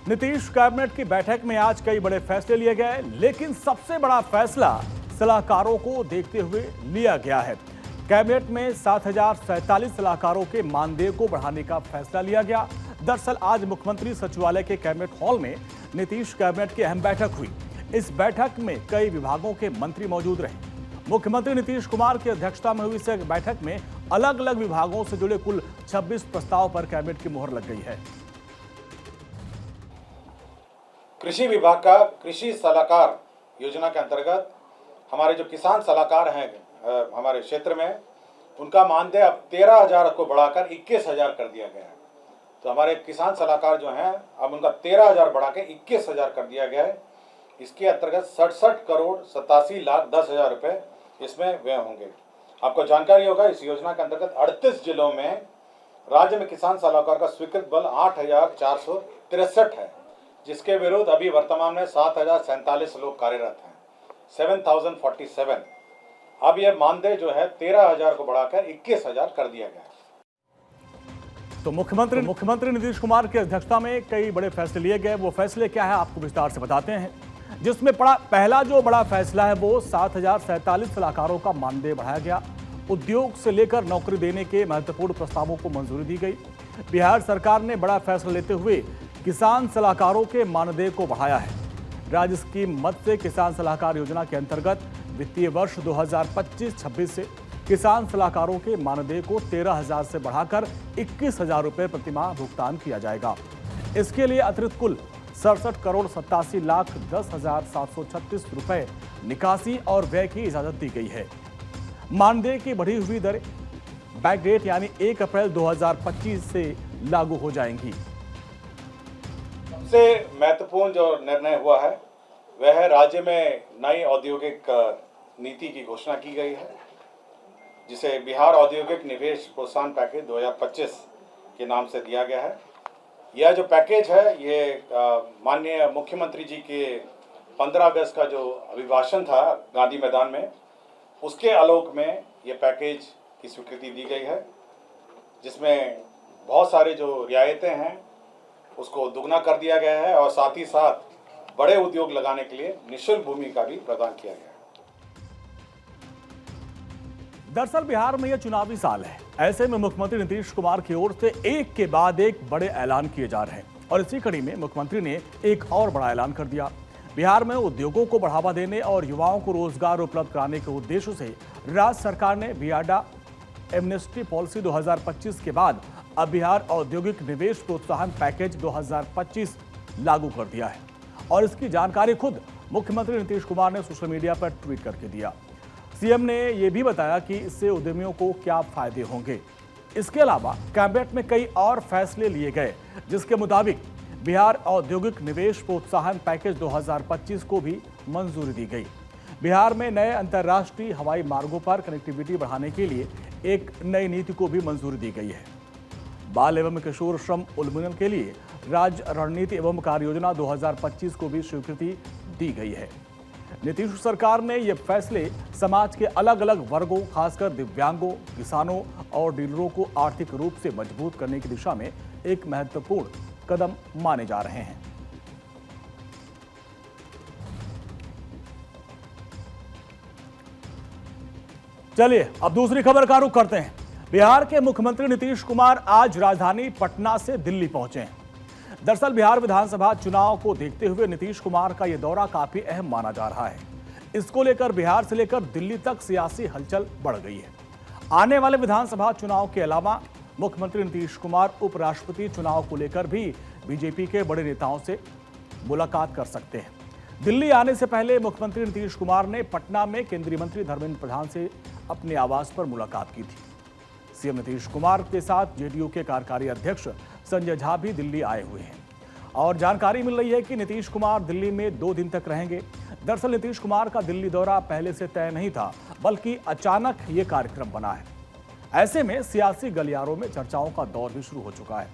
Nitish cabinet की बैठक में आज कई बड़े फैसले लिए गए, लेकिन सबसे बड़ा फैसला सलाहकारों को देखते हुए लिया गया है। कैबिनेट में 7,047 सलाहकारों के मानदेय को बढ़ाने का फैसला लिया गया। दरअसल आज मुख्यमंत्री सचिवालय के कैबिनेट हॉल में नीतीश कैबिनेट की अहम बैठक हुई। इस बैठक में कई विभागों के मंत्री मौजूद रहे। मुख्यमंत्री नीतीश कुमार की अध्यक्षता में हुई इस बैठक में अलग अलग विभागों से जुड़े कुल 26 प्रस्ताव पर कैबिनेट की मुहर लग गई है। कृषि विभाग का कृषि सलाहकार योजना के अंतर्गत हमारे जो किसान सलाहकार हैं हमारे क्षेत्र में, उनका मानदेय अब 13,000 को बढ़ाकर 21,000 कर दिया गया है। तो हमारे किसान सलाहकार जो हैं अब उनका 13,000 बढ़ा के 21,000 कर दिया गया है। इसके अंतर्गत 67 करोड़ 87 लाख 10,000 रुपये इसमें व्यय होंगे। आपको जानकारी होगा, इस योजना के अंतर्गत 38 जिलों में राज्य में किसान सलाहकार का स्वीकृत बल 8,463 है, जिसके विरुद्ध अभी वर्तमान में 7,047 लोग कार्यरत हैं, 7,047। अब यह मानदेय जो है 13,000 को बढ़ाकर 21,000 कर दिया गया है। तो मुख्यमंत्री नीतीश कुमार की अध्यक्षता में कई बड़े फैसले लिए गए। वो फैसले क्या है आपको विस्तार से बताते हैं। जिसमें पहला जो बड़ा फैसला है वो 7,047 सलाहकारों का मानदेय बढ़ाया गया। उद्योग से लेकर नौकरी देने के महत्वपूर्ण प्रस्तावों को मंजूरी दी गई। बिहार सरकार ने बड़ा फैसला लेते हुए किसान सलाहकारों के मानदेय को बढ़ाया है। राज्य की मद से किसान सलाहकार योजना के अंतर्गत वित्तीय वर्ष 2025-26 से किसान सलाहकारों के मानदेय को 13,000 से बढ़ाकर 21,000 रुपये प्रतिमाह भुगतान किया जाएगा। इसके लिए अतिरिक्त कुल 67 करोड़ 87 लाख 10,736 रुपये निकासी और व्यय की इजाजत दी गई है। मानदेय की बढ़ी हुई दरें बैकडेट यानी 1 अप्रैल 2025 से लागू हो जाएंगी। सबसे महत्वपूर्ण जो निर्णय हुआ है वह है राज्य में नई औद्योगिक नीति की घोषणा की गई है, जिसे बिहार औद्योगिक निवेश प्रोत्साहन पैकेज 2025 के नाम से दिया गया है। यह जो पैकेज है ये माननीय मुख्यमंत्री जी के 15 अगस्त का जो अभिभाषण था गांधी मैदान में, उसके आलोक में ये पैकेज की स्वीकृति दी गई है, जिसमें बहुत सारे जो रियायतें हैं उसको दुगना कर दिया गया है और साथ ही साथ बड़े उद्योग लगाने के लिए निःशुल्क भूमि का भी प्रदान किया गया है। दरअसल बिहार में यह चुनावी साल है। ऐसे में मुख्यमंत्री नीतीश कुमार की ओर से एक के बाद एक बड़े ऐलान किए जा रहे हैं और इसी कड़ी में मुख्यमंत्री ने एक और बड़ा ऐलान कर दिया। बिहार में उद्योगों को बढ़ावा देने और युवाओं को रोजगार उपलब्ध कराने के उद्देश्य से राज्य सरकार ने बियाडा एमनेस्टी पॉलिसी 2025 के बाद अब बिहार औद्योगिक निवेश प्रोत्साहन पैकेज 2025 लागू कर दिया है और इसकी जानकारी खुद मुख्यमंत्री नीतीश कुमार ने सोशल मीडिया पर ट्वीट करके दिया। सीएम ने यह भी बताया कि इससे उद्यमियों को क्या फायदे होंगे। इसके अलावा कैबिनेट में कई और फैसले लिए गए, जिसके मुताबिक बिहार औद्योगिक निवेश प्रोत्साहन पैकेज 2025 को भी मंजूरी दी गई। बिहार में नए अंतर्राष्ट्रीय हवाई मार्गों पर कनेक्टिविटी बढ़ाने के लिए एक नई नीति को भी मंजूरी दी गई है। बाल एवं किशोर श्रम उन्मूलन के लिए राज्य रणनीति एवं कार्य योजना 2025 को भी स्वीकृति दी गई है। नीतीश सरकार ने ये फैसले समाज के अलग अलग वर्गों, खासकर दिव्यांगों, किसानों और डीलरों को आर्थिक रूप से मजबूत करने की दिशा में एक महत्वपूर्ण कदम माने जा रहे हैं। चलिए अब दूसरी खबर का रुख करते हैं। बिहार के मुख्यमंत्री नीतीश कुमार आज राजधानी पटना से दिल्ली पहुंचे हैं। दरअसल बिहार विधानसभा चुनाव को देखते हुए नीतीश कुमार का यह दौरा काफी अहम माना जा रहा है। इसको लेकर बिहार से लेकर दिल्ली तक सियासी हलचल बढ़ गई है। आने वाले विधानसभा चुनाव के अलावा मुख्यमंत्री नीतीश कुमार उपराष्ट्रपति चुनाव को लेकर भी बीजेपी के बड़े नेताओं से मुलाकात कर सकते हैं। दिल्ली आने से पहले मुख्यमंत्री नीतीश कुमार ने पटना में केंद्रीय मंत्री धर्मेंद्र प्रधान से अपने आवास पर मुलाकात की थी। सीएम नीतीश कुमार के साथ जेडीयू के कार्यकारी अध्यक्ष संजय झा भी दिल्ली आए हुए हैं और जानकारी मिल रही है कि नीतीश कुमार दिल्ली में 2 दिन तक रहेंगे। दरअसल नीतीश कुमार का दिल्ली दौरा पहले से तय नहीं था, बल्कि अचानक ये कार्यक्रम बना है। ऐसे में सियासी गलियारों में चर्चाओं का दौर भी शुरू हो चुका है।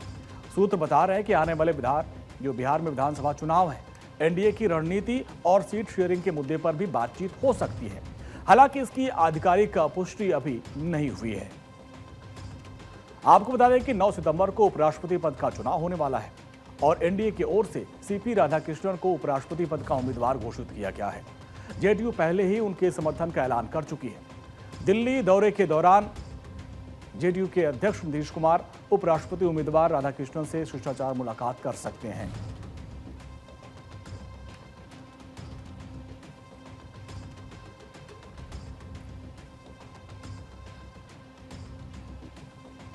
सूत्र बता रहे हैं कि आने वाले बिहार में विधानसभा चुनाव है, एनडीए की रणनीति और सीट शेयरिंग के मुद्दे पर भी बातचीत हो सकती है। हालांकि इसकी आधिकारिक पुष्टि अभी नहीं हुई है। आपको बता दें कि 9 सितंबर को उपराष्ट्रपति पद का चुनाव होने वाला है और एनडीए की ओर से सीपी राधाकृष्णन को उपराष्ट्रपति पद का उम्मीदवार घोषित किया गया है। जेडीयू पहले ही उनके समर्थन का ऐलान कर चुकी है। दिल्ली दौरे के दौरान जेडीयू के अध्यक्ष नीतीश कुमार उपराष्ट्रपति उम्मीदवार राधाकृष्णन से शिष्टाचार मुलाकात कर सकते हैं।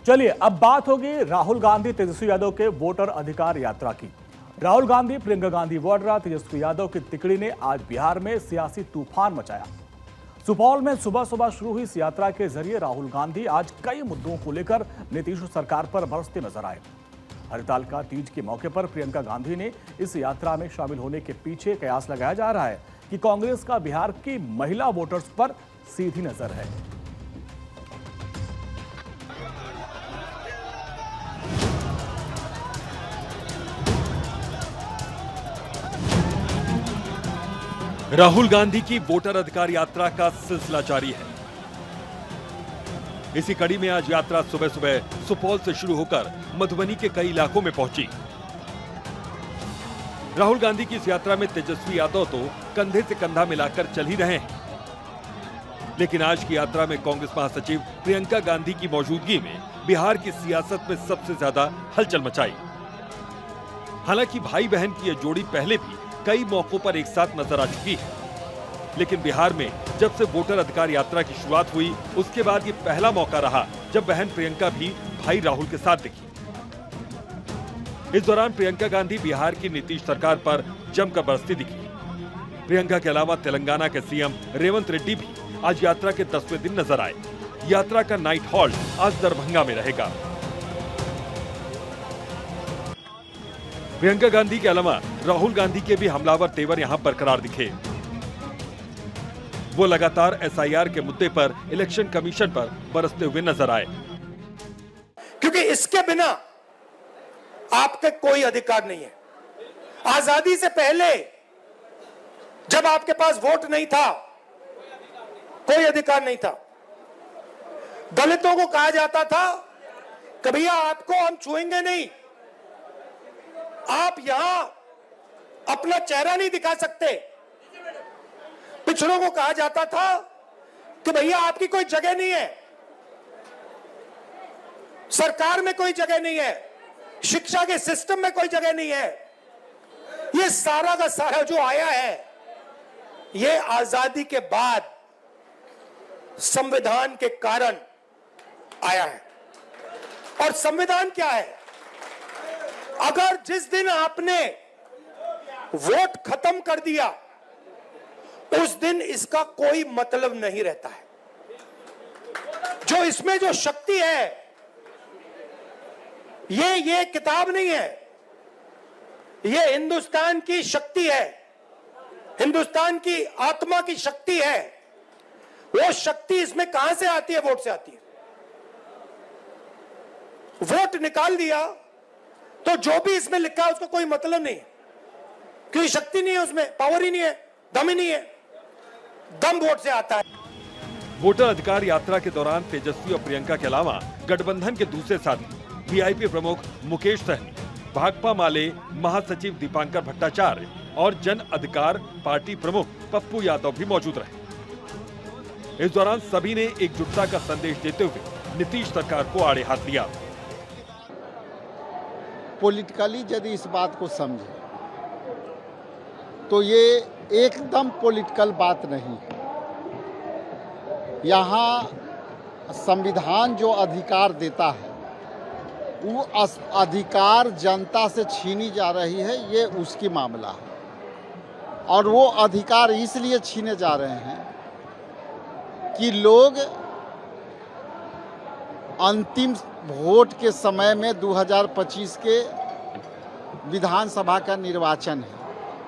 चलिए अब बात होगी राहुल गांधी तेजस्वी यादव के वोटर अधिकार यात्रा की। राहुल गांधी, प्रियंका गांधी वाड्रा, तेजस्वी यादव की तिकड़ी ने आज बिहार में सियासी तूफान मचाया। सुपौल में सुबह सुबह शुरू हुई इस यात्रा के जरिए राहुल गांधी आज कई मुद्दों को लेकर नीतीश सरकार पर बरसते नजर आए। हरितालिका तीज के मौके पर प्रियंका गांधी ने इस यात्रा में शामिल होने के पीछे कयास लगाया जा रहा है कि कांग्रेस का बिहार की महिला वोटर्स पर सीधी नजर है। राहुल गांधी की वोटर अधिकार यात्रा का सिलसिला जारी है। इसी कड़ी में आज यात्रा सुबह सुबह सुपौल से शुरू होकर मधुबनी के कई इलाकों में पहुंची। राहुल गांधी की इस यात्रा में तेजस्वी यादव तो कंधे से कंधा मिलाकर चल ही रहे हैं, लेकिन आज की यात्रा में कांग्रेस महासचिव प्रियंका गांधी की मौजूदगी में बिहार की सियासत में सबसे ज्यादा हलचल मचाई। हालांकि भाई बहन की यह जोड़ी पहले भी कई मौकों पर एक साथ नजर आ चुकी है, लेकिन बिहार में जब से वोटर अधिकार यात्रा की शुरुआत हुई उसके बाद ये पहला मौका रहा जब बहन प्रियंका भी भाई राहुल के साथ दिखी। इस दौरान प्रियंका गांधी बिहार की नीतीश सरकार पर जमकर बरसती दिखी। प्रियंका के अलावा तेलंगाना के सीएम रेवंत रेड्डी भी आज यात्रा के 10वें दिन नजर आए। यात्रा का नाइट हॉल्ट आज दरभंगा में रहेगा। प्रियंका गांधी के अलावा राहुल गांधी के भी हमलावर तेवर यहां बरकरार दिखे। वो लगातार एसआईआर के मुद्दे पर इलेक्शन कमीशन पर बरसते हुए नजर आए। क्योंकि इसके बिना आपके कोई अधिकार नहीं है। आजादी से पहले जब आपके पास वोट नहीं था, कोई अधिकार नहीं था। दलितों को कहा जाता था कि भैया आपको हम छुएंगे नहीं, आप यहां अपना चेहरा नहीं दिखा सकते। पिछड़ों को कहा जाता था कि भैया आपकी कोई जगह नहीं है, सरकार में कोई जगह नहीं है, शिक्षा के सिस्टम में कोई जगह नहीं है। ये सारा का सारा जो आया है ये आजादी के बाद संविधान के कारण आया है। और संविधान क्या है? अगर जिस दिन आपने वोट खत्म कर दिया उस दिन इसका कोई मतलब नहीं रहता है। जो इसमें जो शक्ति है ये किताब नहीं है, ये हिंदुस्तान की शक्ति है, हिंदुस्तान की आत्मा की शक्ति है। वो शक्ति इसमें कहां से आती है? वोट से आती है। वोट निकाल दिया तो जो भी इसमें लिखा है उसका कोई मतलब नहीं है, क्योंकि शक्ति नहीं है उसमें, पावर ही नहीं है, दम ही नहीं है। दम वोट से आता है। वोटर अधिकार यात्रा के दौरान तेजस्वी और प्रियंका के अलावा गठबंधन के दूसरे साथी वीआईपी प्रमुख मुकेश सहनी, भाकपा माले महासचिव दीपांकर भट्टाचार्य और जन अधिकार पार्टी प्रमुख पप्पू यादव भी मौजूद रहे। इस दौरान सभी ने एकजुटता का संदेश देते हुए नीतीश सरकार को आड़े हाथ लिया। पॉलिटिकली यदि इस बात को समझे तो ये एकदम पॉलिटिकल बात नहीं है। यहाँ संविधान जो अधिकार देता है वो अधिकार जनता से छीनी जा रही है, ये उसकी मामला है। और वो अधिकार इसलिए छीने जा रहे हैं कि लोग अंतिम वोट के समय में 2025 के विधानसभा का निर्वाचन है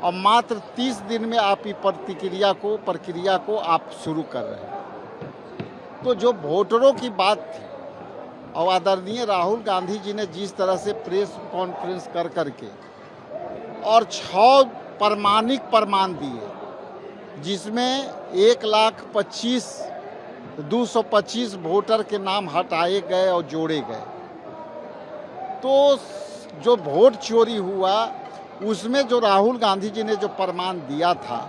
और मात्र 30 दिन में आप ये प्रक्रिया को आप शुरू कर रहे हैं। तो जो वोटरों की बात थी और आदरणीय राहुल गांधी जी ने जिस तरह से प्रेस कॉन्फ्रेंस कर करके और 6 प्रमाणिक प्रमाण दिए, जिसमें 1,25,225 वोटर के नाम हटाए गए और जोड़े गए, तो जो वोट चोरी हुआ उसमें जो राहुल गांधी जी ने जो प्रमाण दिया था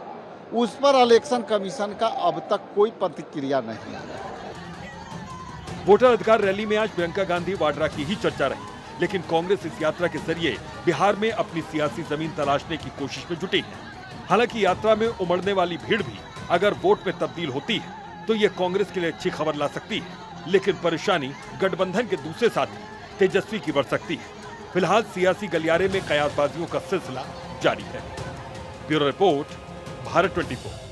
उस पर इलेक्शन कमीशन का अब तक कोई प्रतिक्रिया नहीं है। वोटर अधिकार रैली में आज प्रियंका गांधी वाड्रा की ही चर्चा रही, लेकिन कांग्रेस इस यात्रा के जरिए बिहार में अपनी सियासी जमीन तलाशने की कोशिश में जुटी है। हालांकि यात्रा में उमड़ने वाली भीड़ भी अगर वोट में तब्दील होती है तो ये कांग्रेस के लिए अच्छी खबर ला सकती है, लेकिन परेशानी गठबंधन के दूसरे साथी तेजस्वी की बढ़ सकती है। फिलहाल सियासी गलियारे में कयासबाजियों का सिलसिला जारी है। Bureau report, Bharat 24।